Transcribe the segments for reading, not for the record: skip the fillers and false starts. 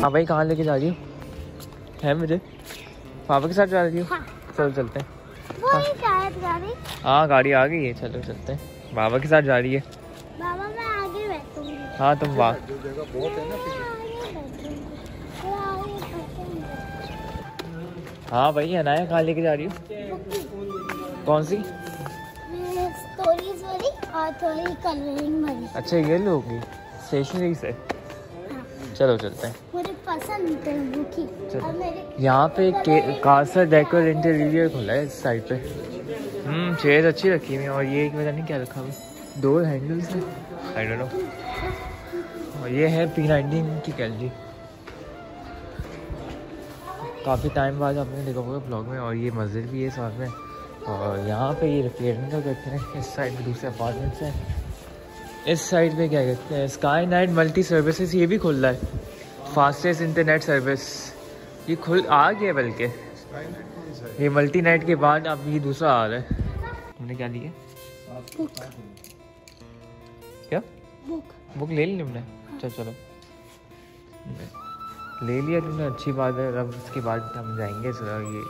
हाँ भाई, कहाँ लेके जा रही हो? है मुझे पापा के साथ जा रही हो? हाँ। चलो चलते हैं। वो ही शायद गाड़ी। हाँ गाड़ी आ गई है, चलो चलते हैं। बाबा के साथ जा रही है। बाबा मैं आगे बैठूंगी। हाँ तुम वाह। जगह बहुत है ना पीछे। हाँ भाई अनाया, कहाँ लेके जा रही हो? कौन सी? स्टोरीज वाली और थोड़ी कलरिंग वाली। अच्छा ये लोगी स्टेशनरी से। चलो चलते हैं। मुझे पसंद है बुकी। और मेरे यहाँ पे कासा डेकोर इंटीरियर खुला है इस साइड पे। चेयर अच्छी रखी हुई है। और ये पता नहीं क्या रखा हुआ, डोर हैंडल्स है, आई डोंट नो। और ये है P90 की गैलरी। काफ़ी टाइम बाद आपने देखा होगा ब्लॉग में। और ये मस्जिद भी है साथ में। और यहाँ पे ये रिपेयरिंग का करते हैं। इस साइड में दूसरे अपार्टमेंट्स हैं। इस साइड पे क्या कहते हैं, स्काई नाइट मल्टी सर्विसेज, ये भी खुल रहा है। फास्टेस्ट इंटरनेट सर्विस ये खुल आ गया, बल्कि ये मल्टी नाइट के बाद अब ये दूसरा आ रहा है। हमने क्या लिया? बुक। क्या बुक बुक ले ली तुमने? चलो चलो ले लिया तुमने, अच्छी बात है। अब उसके बाद हम जाएंगे जरा, ये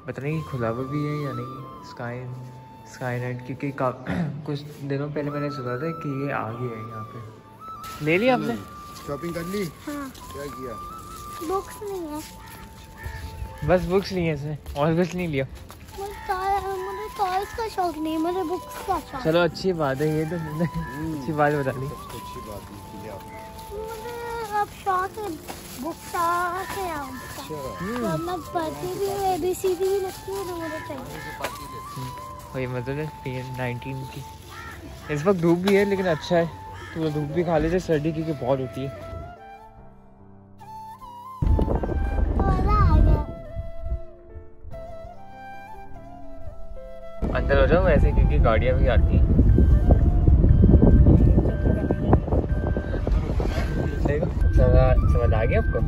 पता नहीं खुला हुआ भी है या नहीं स्काई नाइट, क्योंकि कुछ दिनों पहले मैंने सुना था कि ये आ गया है यहाँ पे। ले लिया आपने? शॉपिंग कर ली? हाँ। क्या किया? बुक्स नहीं है, बस बुक्स ली है इसने, और कुछ नहीं लिया। मुझे टॉयज का शौक नहीं, मुझे बुक्स का शौक। चलो अच्छी बात है, ये तो तुमने अच्छी बात बता दी। अच्छी बात नहीं की आप। मुझे अब शौक है बुक्स से मैं पढ़ती भी हूँ, ABCD भी लगती है, तो मुझे चाहिए। वही मतलब है P19 की। इस वक्त धूप भी है लेकिन अच्छा है, तो धूप भी खा लेते, सर्दी की बहुत होती है। अंदर हो जाओ वैसे, क्योंकि गाड़ियाँ भी आती हैं। समझ आ गया आपको?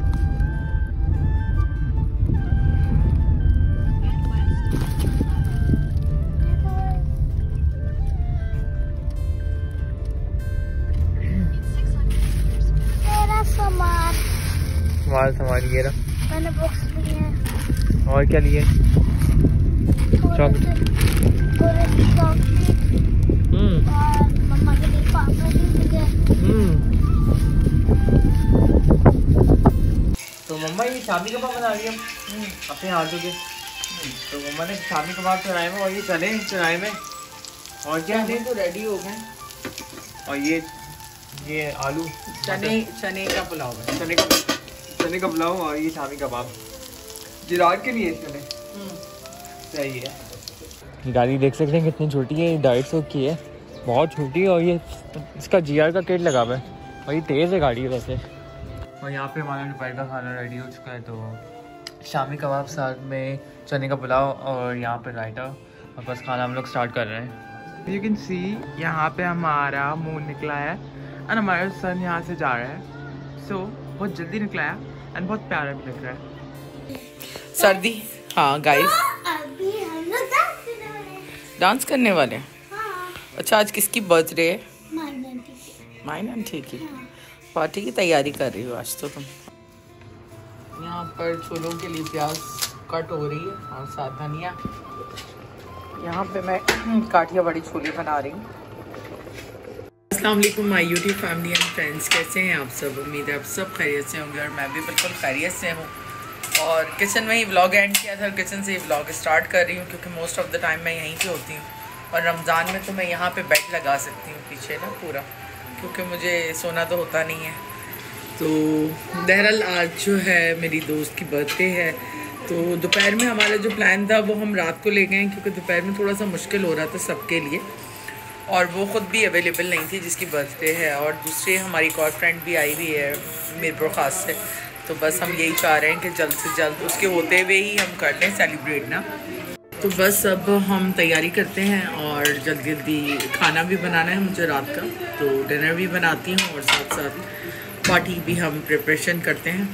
सामान ये रहा। मैंने बुक्स लिए हैं। और क्या लिए? चॉकलेट। और मम्मा के लिए पापड़ भी लिए। तो मम्मा ये शामी कबाब बना रही है अपने हाथों के। तो मम्मा ने शामी कबाब चढ़ाए में, और ये चने चढ़ाए में, और क्या है तो रेडी हो गए। और ये आलू चने का पुलाव है। चने का पुलाव, और ये शामी कबाब जिराट के लिए चने। सही है। गाड़ी देख सकते हैं कितनी छोटी है, 250 की है, बहुत छोटी है। और ये इसका GR का किट लगा हुआ है, और ये तेज़ है गाड़ी वैसे। और यहाँ पे हमारा दोपहर का खाना रेडी हो चुका है। तो शामी कबाब साथ में चने का पुलाव, और यहाँ पे रायता, और बस खाना हम लोग स्टार्ट कर रहे हैं। यू कैन सी यहाँ पे हमारा मून निकला है एंड हमारा सन यहाँ से जा रहा है। सो बहुत जल्दी निकला है एंड बहुत प्यारा भी लग रहा है। सर्दी। हाँ गाइस, अभी हम लोग डांस करने वाले हैं। हाँ। अच्छा आज किसकी बर्थडे है? माइन आंटी की। पार्टी की तैयारी कर रही हो आज तो तुम। यहाँ पर छोलों के लिए प्याज कट हो रही है और साथ धनिया। यहाँ पे मैं काठियावाड़ी छोले बना रही हूँ। अस्सलाम वालेकुम my YouTube family and friends, कैसे हैं आप सब? उम्मीद है आप सब खैरियत से होंगे और मैं भी बिल्कुल खैरियत से हूँ। और किचन में ही व्लॉग एंड किया था, किचन से ही व्लॉग स्टार्ट कर रही हूँ, क्योंकि मोस्ट ऑफ द टाइम मैं यहीं पे होती हूँ। और रमज़ान में तो मैं यहाँ पे बेड लगा सकती हूँ पीछे ना पूरा, क्योंकि मुझे सोना तो होता नहीं है। तो बहरहाल आज जो है मेरी दोस्त की बर्थडे है, तो दोपहर में हमारा जो प्लान था वो हम रात को ले गए, क्योंकि दोपहर में थोड़ा सा मुश्किल हो रहा था सबके लिए, और वो ख़ुद भी अवेलेबल नहीं थी जिसकी बर्थडे है। और दूसरी हमारी एक और फ्रेंड भी आई हुई है मीरपुर ख़ास से। तो बस हम यही चाह रहे हैं कि जल्द से जल्द उसके होते हुए ही हम कर लें सेलिब्रेट ना। तो बस अब हम तैयारी करते हैं और जल्दी जल्दी खाना भी बनाना है मुझे रात का, तो डिनर भी बनाती हूँ और साथ साथ पार्टी भी हम प्रिपरेशन करते हैं।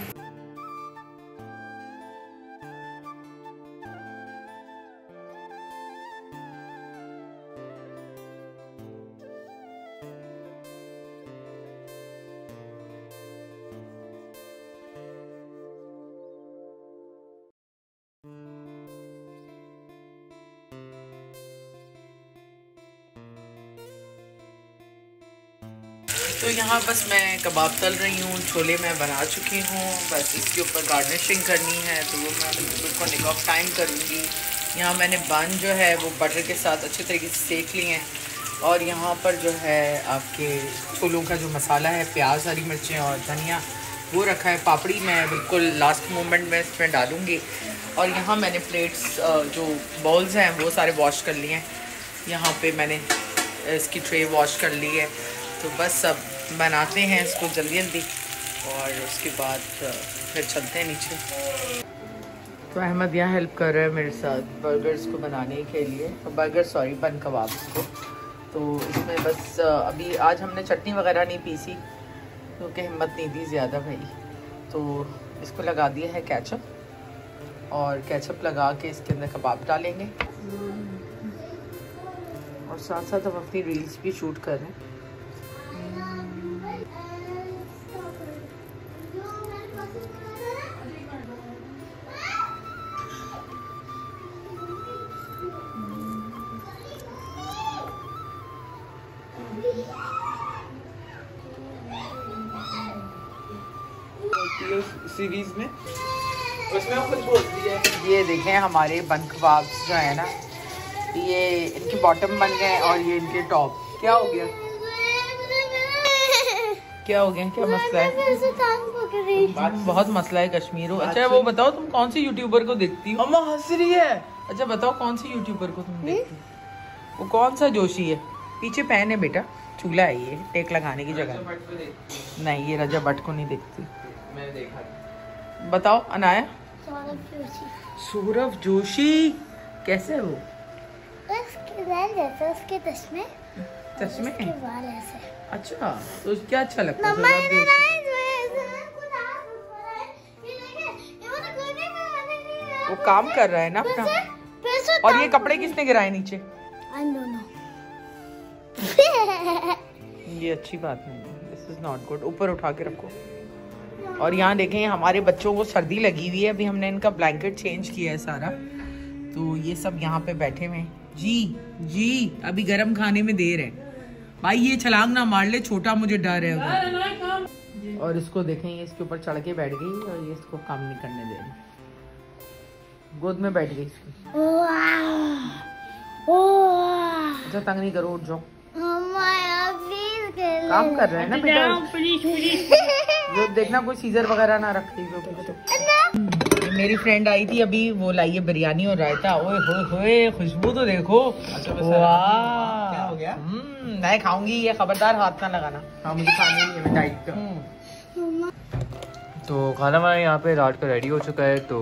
तो यहाँ बस मैं कबाब तल रही हूँ, छोले मैं बना चुकी हूँ, बस इसके ऊपर गार्निशिंग करनी है तो वो मैं बिल्कुल निक ऑफ टाइम करूँगी। यहाँ मैंने बन जो है वो बटर के साथ अच्छे तरीके से सेक लिए हैं और यहाँ पर जो है आपके छोलों का जो मसाला है, प्याज, हरी मिर्चें और धनिया वो रखा है। पापड़ी मैं बिल्कुल लास्ट मोमेंट में इसमें डालूँगी। और यहाँ मैंने प्लेट्स जो बाउल्स हैं वो सारे वॉश कर लिए हैं। यहाँ पे मैंने इसकी ट्रे वॉश कर ली है। तो बस अब बनाते हैं इसको जल्दी जल्दी और उसके बाद फिर चलते हैं नीचे। तो अहमद यहाँ हेल्प कर रहा है मेरे साथ बर्गर्स को बनाने के लिए, बन कबाब को। तो इसमें बस अभी आज हमने चटनी वगैरह नहीं पीसी क्योंकि हिम्मत नहीं दी ज़्यादा भाई। तो इसको लगा दिया है केचप और केचप लगा के इसके अंदर कबाब डालेंगे और साथ साथ हम अपनी रील्स भी शूट कर रहे हैं। सीरीज में उसमें कुछ बोलती है। ये देखें हमारे बन कबाब जो है ना, ये इनके बॉटम बन गए और ये इनके टॉप। क्या हो गया, क्या हो गया, क्या मसला है? बहुत मसला है कश्मीर। अच्छा वो बताओ तुम कौन सी यूट्यूबर को देखती हो? अम्मा हंस रही है। अच्छा बताओ कौन सी यूट्यूबर को तुम देखती हो? वो कौन सा जोशी है? पीछे पैन है बेटा, चूल्हा है ये, टेक लगाने की जगह नहीं। ये रजा भट्ट को नहीं देखती, मैंने देखा। बताओ अनाया। सौरभ जोशी कैसे है वो? उसके चश्मे अच्छा, तो क्या अच्छा लगता है? वो काम कर रहा है ना अपना। और ये कपड़े किसने गिराए नीचे? ये अच्छी बात नहीं है, दिस इज नॉट गुड। ऊपर उठा के रखो। और यहाँ देखें हमारे बच्चों को सर्दी लगी हुई है, अभी हमने इनका ब्लैंकेट चेंज किया है सारा। तो ये सब यहाँ पे बैठे हुए हैं। जी अभी गर्म खाने में देर है भाई, ये छलांग ना मार ले, छोटा मुझे डर है। और इसको देखें, ये इसके ऊपर चढ़ के बैठ गई और ये इसको काम नहीं करने दे रही, गोद में बैठ गई इसकी। अच्छा तंग नहीं करो, उठ जाओ। काम कर रहे हैं ना बेटा, जो देखना कोई सीजर वगैरह ना रखे। मेरी फ्रेंड आई थी अभी, वो लाई है बिरयानी और रायता। ओए होए होए, खुशबू तो देखो। वाह क्या हो गया? मैं खाऊंगी, ये खबरदार हाथ ना लगाना। हाँ मुझे खानी है, मैं डाइट का। तो खाना वाना यहाँ पे रात का रेडी हो चुका है। तो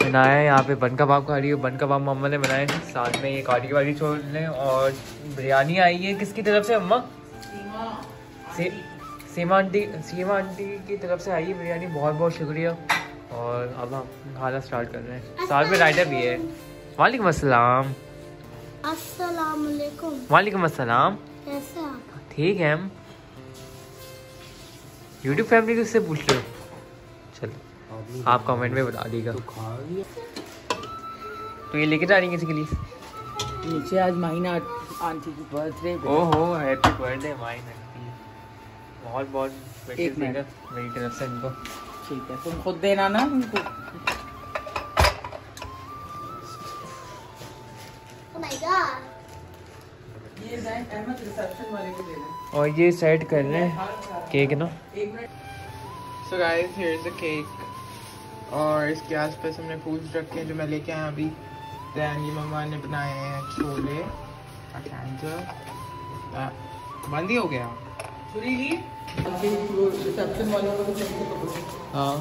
बनाया है यहाँ पे बन कबाब खा रही है। बन कबाब मम्मा ने बनाए थे, साथ में ये काटी वाली छोले और बिरयानी आई है। किसकी तरफ से अम्मा? सीमा आंटी की तरफ से आई है बिरयानी। बहुत बहुत शुक्रिया। और अब हम खाना स्टार्ट कर रहे हैं, साथ में रायता भी है। वालेकुम अस्सलाम। अस्सलाम वालेकुम। वालेकुम अस्सलाम। कैसे आप? ठीक है हम यूट्यूब फैमिली को उससे पूछ लो। चलो आप कमेंट में बता दीजिएगा। तो ये लेके जा रही है किसी के लिए नीचे? आज माहिना आंटी की बर्थडे। ओहो हैप्पी बर्थडे माहिना। बहुत बहुत एक मिनट मेरी तरफ से इनको। ठीक है तुम खुद देना ना इनको। Oh my God. ये अहमद रिसेप्शन वाले को देना। और ये सेट कर रहे हैं केक ना। So guys, here's the cake. और इसके आसपास हमने फूड्स रखे हैं जो मैं लेके आया अभी। दैन ये मम्मा ने बनाए हैं छोले। बंद ही हो गया। रिसेप्शन वालों को हाँ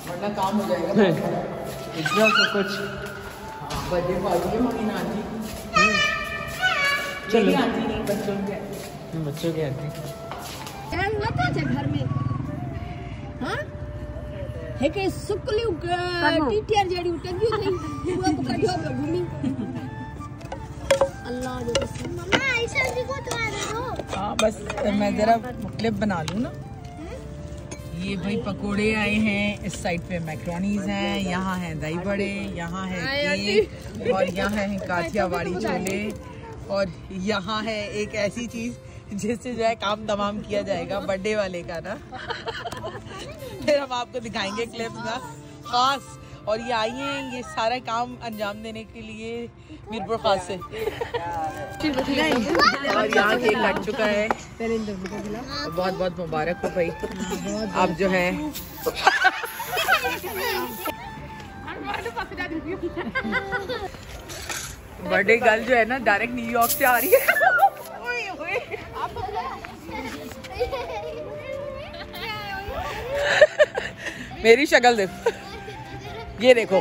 वरना काम हो जाएगा। इतना सब कुछ बर्थडे पार्टी है महीना आंटी। चलो आंटी नहीं, बच्चों के आंटी। घर में हाँ है के सुकली टीटीआर जेडी उठगी नहीं वो को कढो पे घूमी अल्लाह जो मम्मा ऐसा भी को तो आ रहे हो। हाँ बस मैं जरा क्लिप बना लूँ ना। ये भाई पकोड़े आए हैं, इस साइड पे मैक्रोनीज हैं, यहाँ है दही बड़े, यहाँ है केक और यहाँ है काठियावाड़ी छोले और यहाँ है एक ऐसी चीज़ जिससे जो है काम तमाम किया जाएगा बर्थडे वाले का ना। फिर हम आपको दिखाएंगे क्लिप्स ना खास। और ये आई हैं ये सारा काम अंजाम देने के लिए मीरपुर खास से। और यहाँ केक कट चुका है। बहुत बहुत मुबारक हो भाई, आप जो है बर्थडे गर्ल जो है ना डायरेक्ट न्यूयॉर्क से आ रही है। मेरी शक्ल देखो, ये देखो।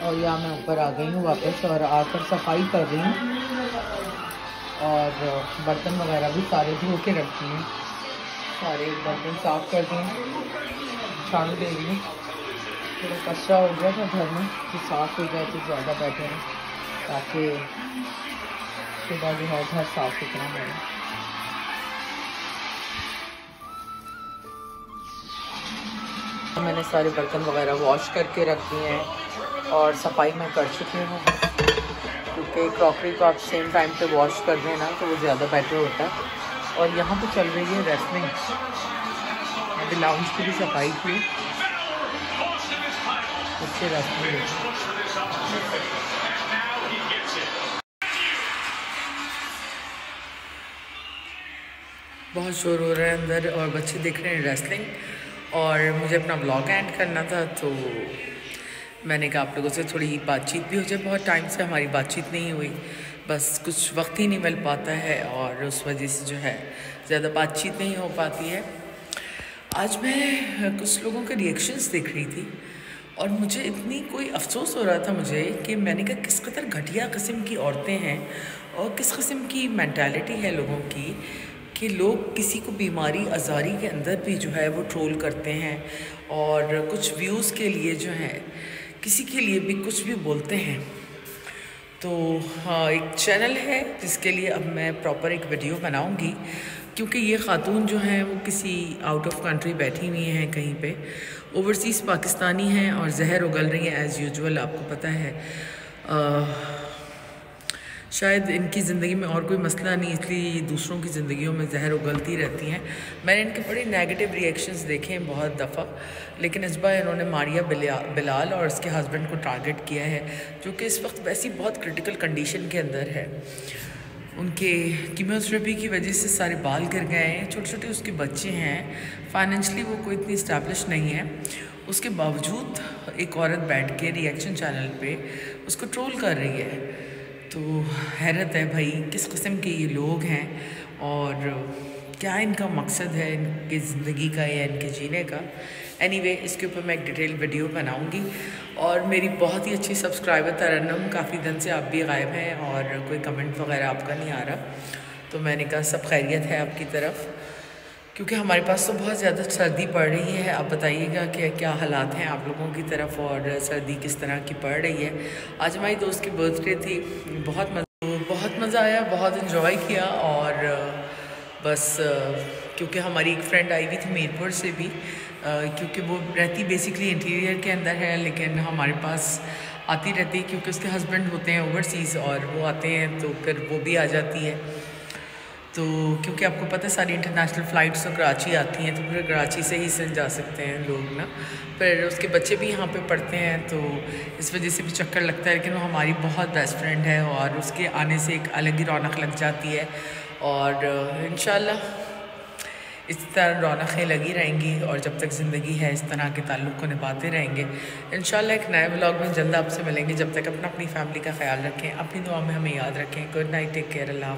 और यहाँ मैं ऊपर आ गई हूँ वापस और आकर सफाई कर रही हूँ और बर्तन वगैरह भी सारे धो के रखती हैं। सारे बर्तन साफ कर दिए, झाड़ू दे रही हूँ। थोड़ा कचरा हो गया था घर में, तो साफ हो जाए तो ज़्यादा बेटर है, ताकि सुबह जो है घर साफ सुथरा हो। मैंने सारे बर्तन वगैरह वॉश करके रख दिए हैं और सफाई मैं कर चुकी हूँ, क्योंकि क्रॉकरी को आप सेम टाइम पे वॉश कर दें ना तो वो ज़्यादा बेटर होता है। और यहाँ पे चल रही है रेस्लिंग, अभी लाउंज की भी सफाई की, उससे रेस्लिंग। बहुत शोर हो रहा है अंदर और बच्चे देख रहे हैं रेस्लिंग, और मुझे अपना ब्लॉग एंड करना था, तो मैंने कहा आप लोगों से थोड़ी बातचीत भी हो जाए। बहुत टाइम से हमारी बातचीत नहीं हुई, बस कुछ वक्त ही नहीं मिल पाता है और उस वजह से जो है ज़्यादा बातचीत नहीं हो पाती है। आज मैं कुछ लोगों के रिएक्शंस देख रही थी और मुझे इतनी कोई अफसोस हो रहा था मुझे कि मैंने कहा किस कदर घटिया किस्म की औरतें हैं और किस किस्म की मेंटालिटी है लोगों की, कि लोग किसी को बीमारी आज़ारी के अंदर भी जो है वो ट्रोल करते हैं और कुछ व्यूज़ के लिए जो है किसी के लिए भी कुछ भी बोलते हैं। तो हाँ, एक चैनल है जिसके लिए अब मैं प्रॉपर एक वीडियो बनाऊंगी, क्योंकि ये ख़ातून जो हैं वो किसी आउट ऑफ कंट्री बैठी हुई हैं कहीं पे, ओवरसीज़ पाकिस्तानी हैं और जहर उगल रही हैं एज़ यूजुअल। आपको पता है शायद इनकी ज़िंदगी में और कोई मसला नहीं, इसलिए दूसरों की ज़िंदगियों में जहर उगलती रहती हैं। मैंने इनके बड़े नेगेटिव रिएक्शंस देखे हैं बहुत दफ़ा, लेकिन इस बार इन्होंने मारिया बिलाल और उसके हस्बैंड को टारगेट किया है, जो कि इस वक्त वैसी बहुत क्रिटिकल कंडीशन के अंदर है। उनके कीमोथेरेपी की वजह से सारे बाल गिर गए हैं, छोटे छोटे उसके बच्चे हैं, फाइनेंशली वो कोई इतनी इस्टेब्लिश नहीं है। उसके बावजूद एक औरत बैठ के रिएक्शन चैनल पे उसको ट्रोल कर रही है। तो हैरत है भाई, किस किस्म के ये लोग हैं और क्या इनका मकसद है इनकी ज़िंदगी का या इनके जीने का। एनीवे, इसके ऊपर मैं एक डिटेल वीडियो बनाऊंगी। और मेरी बहुत ही अच्छी सब्सक्राइबर तरन्नुम, काफ़ी दिन से आप भी गायब हैं और कोई कमेंट वगैरह आपका नहीं आ रहा, तो मैंने कहा सब खैरियत है आपकी तरफ, क्योंकि हमारे पास तो बहुत ज़्यादा सर्दी पड़ रही है। आप बताइएगा कि क्या हालात हैं आप लोगों की तरफ और सर्दी किस तरह की पड़ रही है। आज हमारी दोस्त की बर्थडे थी, बहुत मज़ा आया, बहुत इन्जॉय किया। और बस क्योंकि हमारी एक फ्रेंड आई हुई थी मीरपुर से भी, क्योंकि वो रहती बेसिकली इंटीरियर के अंदर है, लेकिन हमारे पास आती रहती है क्योंकि उसके हस्बैंड होते हैं ओवरसीज़ और वो आते हैं तो फिर वो भी आ जाती है। तो क्योंकि आपको पता है सारी इंटरनेशनल फ़्लाइट्स तो कराची आती हैं, तो फिर कराची से ही सिंध जा सकते हैं लोग ना। फिर उसके बच्चे भी यहाँ पे पढ़ते हैं, तो इस वजह से भी चक्कर लगता है। लेकिन वो हमारी बहुत बेस्ट फ्रेंड है और उसके आने से एक अलग ही रौनक लग जाती है। और इंशाल्लाह इस तरह रौनकें लगी रहेंगी और जब तक ज़िंदगी है इस तरह के ताल्लुक़ को निभाते रहेंगे। इंशाल्लाह एक नए व्लॉग में जल्द आपसे मिलेंगे। जब तक अपनी फैमिली का ख्याल रखें, अपनी दुआ में हमें याद रखें। गुड नाइट, टेक केयर, अल्लाह।